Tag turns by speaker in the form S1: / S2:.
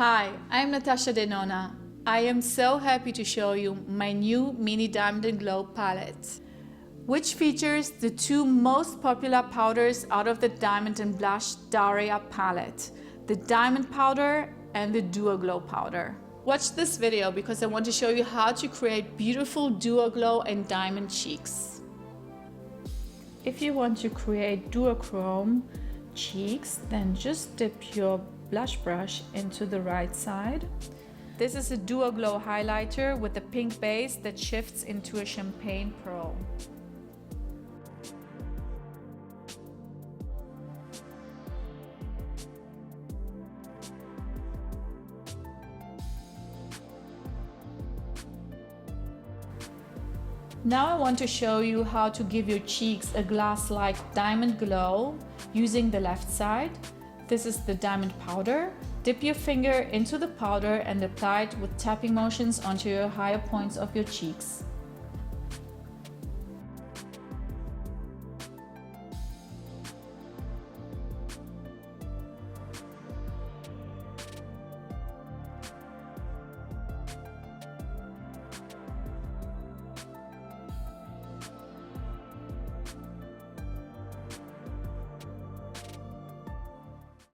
S1: Hi, I'm NATASHA DENONA. I am so happy to show you my new Mini Diamond and Glow palette, which features the two most popular powders out of the Diamond and Blush Daria palette, the Diamond Powder and the Duo Glow powder. Watch this video because I want to show you how to create beautiful Duo Glow and diamond cheeks. If you want to create duochrome cheeks, then just dip your blush brush into the right side. This is a Duo Glow highlighter with a pink base that shifts into a champagne pearl. Now I want to show you how to give your cheeks a glass-like diamond glow using the left side. This is the diamond powder. Dip your finger into the powder and apply it with tapping motions onto your higher points of your cheeks.